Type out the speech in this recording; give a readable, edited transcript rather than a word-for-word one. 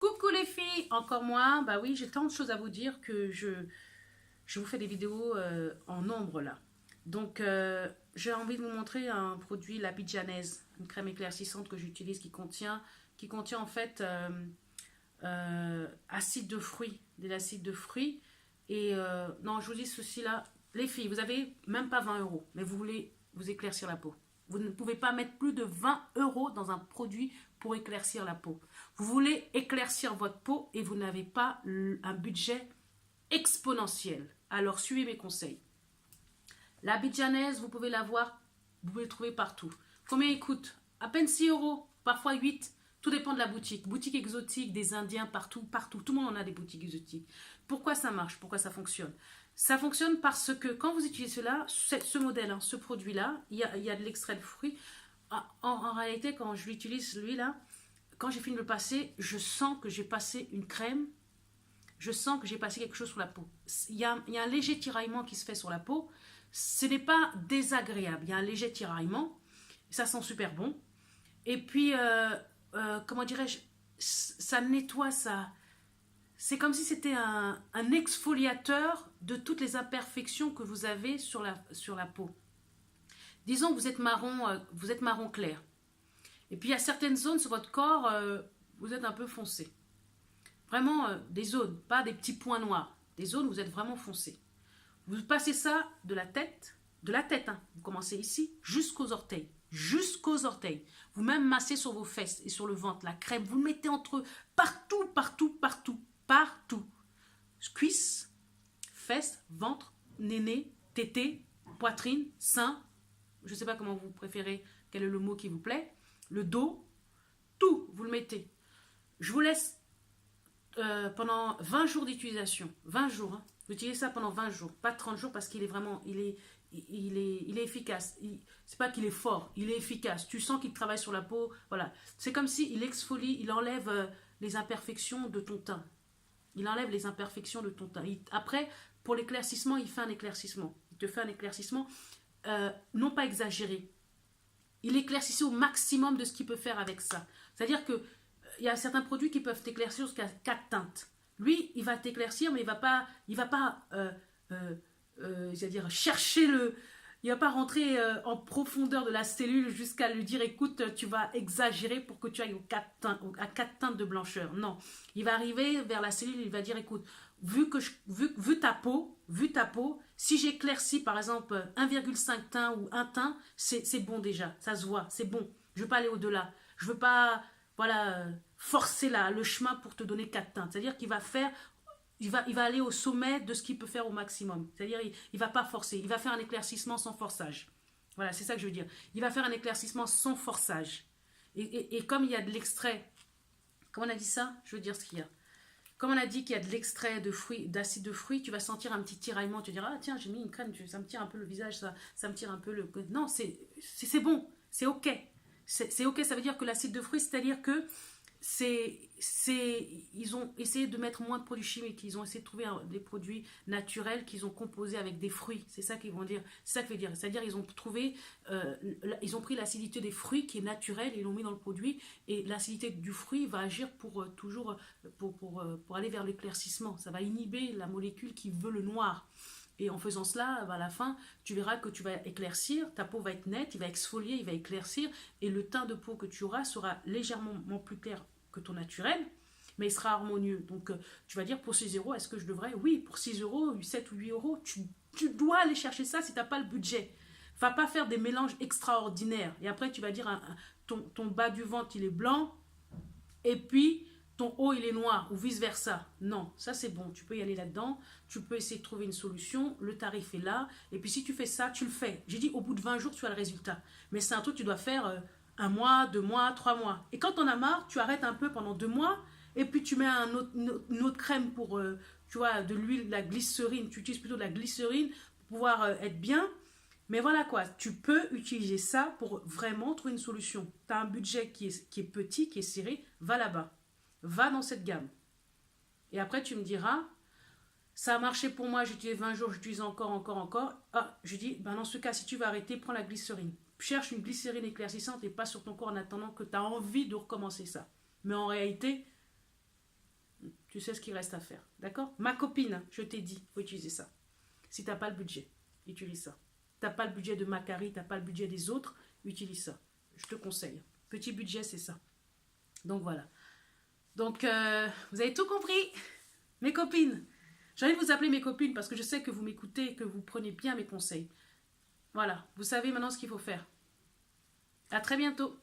Coucou les filles, encore moi. Bah oui, j'ai tant de choses à vous dire que je vous fais des vidéos en nombre là. Donc, j'ai envie de vous montrer un produit, la Bidjanaise, une crème éclaircissante que j'utilise qui contient en fait acide de fruits, de l'acide de fruits. Et non, je vous dis ceci là, les filles, vous avez même pas 20 euros, mais vous voulez vous éclaircir la peau. Vous ne pouvez pas mettre plus de 20 euros dans un produit pour éclaircir la peau. Vous voulez éclaircir votre peau et vous n'avez pas un budget exponentiel. Alors suivez mes conseils. La Bidjanaise, vous pouvez l'avoir, vous pouvez le trouver partout. Combien il coûte? À peine 6 euros, parfois 8. Tout dépend de la boutique. Boutique exotique, des Indiens, partout, partout. Tout le monde en a des boutiques exotiques. Pourquoi ça marche? Pourquoi ça fonctionne? Ça fonctionne parce que quand vous utilisez cela, ce modèle, hein, ce produit-là, il y a de l'extrait de fruits. En réalité, quand je l'utilise, celui-là, quand j'ai fini de le passer, je sens que j'ai passé une crème. Je sens que j'ai passé quelque chose sur la peau. Il y a un léger tiraillement qui se fait sur la peau. Ce n'est pas désagréable. Il y a un léger tiraillement. Ça sent super bon. Et puis, comment dirais-je, ça nettoie, ça. C'est comme si c'était un exfoliateur de toutes les imperfections que vous avez sur la peau. Disons que vous êtes marron clair. Et puis il y a certaines zones sur votre corps, vous êtes un peu foncé. Vraiment des zones, pas des petits points noirs. Des zones où vous êtes vraiment foncé. Vous passez ça de la tête, hein. Vous commencez ici jusqu'aux orteils. Jusqu'aux orteils. Vous même massez sur vos fesses et sur le ventre. La crème, vous le mettez entre eux. Partout, partout, partout, partout. Cuisses, fesses, ventre, néné, tété, poitrine, sein. Je ne sais pas comment vous préférez, quel est le mot qui vous plaît. Le dos, tout, vous le mettez. Je vous laisse pendant 20 jours d'utilisation. 20 jours, hein. Vous utilisez ça pendant 20 jours, pas 30 jours parce qu'il est vraiment, il est efficace. C'est pas qu'il est fort, il est efficace. Tu sens qu'il travaille sur la peau, voilà. C'est comme s'il exfolie, il enlève les imperfections de ton teint. Il enlève les imperfections de ton teint. Après, pour l'éclaircissement, il fait un éclaircissement. Il te fait un éclaircissement, non pas exagéré. Il éclaircit au maximum de ce qu'il peut faire avec ça. C'est-à-dire que il y a certains produits qui peuvent t'éclaircir jusqu'à 4 teintes. Lui, il va t'éclaircir, mais il va pas c'est-à-dire chercher le... Il va pas rentrer en profondeur de la cellule jusqu'à lui dire, écoute, tu vas exagérer pour que tu ailles à 4 teintes de blancheur. Non, il va arriver vers la cellule, il va dire, écoute, vu ta peau, si j'éclaircis par exemple 1,5 teint ou 1 teint, c'est bon déjà, ça se voit, c'est bon. Je ne veux pas aller au-delà. Je ne veux pas voilà, forcer le chemin pour te donner 4 teintes. C'est-à-dire qu'il va faire, il va aller au sommet de ce qu'il peut faire au maximum. C'est-à-dire il ne va pas forcer, il va faire un éclaircissement sans forçage. Voilà, c'est ça que je veux dire. Il va faire un éclaircissement sans forçage. Et comme il y a de l'extrait, comment on a dit ça? Je veux dire ce qu'il y a. Comme on a dit qu'il y a de l'extrait de fruits, d'acide de fruits, tu vas sentir un petit tiraillement. Tu vas dire, ah tiens, j'ai mis une crème, ça me tire un peu le visage, ça me tire un peu le... Non, c'est bon, c'est ok. C'est ok, ça veut dire que l'acide de fruits, c'est-à-dire que ils ont essayé de mettre moins de produits chimiques, ils ont essayé de trouver des produits naturels qu'ils ont composés avec des fruits, c'est ça qu'ils vont dire, c'est ça que veut dire, c'est-à-dire ils ont trouvé, ils ont pris l'acidité des fruits qui est naturelle, ils l'ont mis dans le produit, et l'acidité du fruit va agir pour toujours, pour aller vers l'éclaircissement, ça va inhiber la molécule qui veut le noir. Et en faisant cela, à la fin, tu verras que tu vas éclaircir, ta peau va être nette, il va exfolier, il va éclaircir, et le teint de peau que tu auras sera légèrement plus clair que ton naturel, mais il sera harmonieux. Donc, tu vas dire, pour 6 euros, est-ce que je devrais? Oui, pour 6 euros, 7 ou 8 euros, tu dois aller chercher ça si tu n'as pas le budget. Va pas faire des mélanges extraordinaires. Et après, tu vas dire, ton bas du ventre, il est blanc, et puis ton haut il est noir ou vice versa. Non, ça c'est bon, tu peux y aller là-dedans, tu peux essayer de trouver une solution, le tarif est là, et puis si tu fais ça, tu le fais. J'ai dit au bout de 20 jours tu as le résultat, mais c'est un truc que tu dois faire 1 mois, 2 mois, 3 mois. Et quand on a marre, tu arrêtes un peu pendant 2 mois, et puis tu mets une autre crème pour, tu vois, de l'huile, de la glycérine, tu utilises plutôt de la glycérine pour pouvoir être bien. Mais voilà quoi, tu peux utiliser ça pour vraiment trouver une solution. Tu as un budget qui est petit, qui est serré, va là-bas. Va dans cette gamme. Et après, tu me diras, ça a marché pour moi, j'utilise 20 jours, j'utilise encore. Ah, je dis, ben dans ce cas, si tu vas arrêter, prends la glycérine. Cherche une glycérine éclaircissante et pas sur ton corps en attendant que tu as envie de recommencer ça. Mais en réalité, tu sais ce qu'il reste à faire. D'accord? Ma copine, je t'ai dit, il faut utiliser ça. Si tu n'as pas le budget, utilise ça. Tu n'as pas le budget de Macari, tu n'as pas le budget des autres, utilise ça. Je te conseille. Petit budget, c'est ça. Donc voilà. Donc, vous avez tout compris, mes copines. J'ai envie de vous appeler mes copines parce que je sais que vous m'écoutez et que vous prenez bien mes conseils. Voilà, vous savez maintenant ce qu'il faut faire. À très bientôt.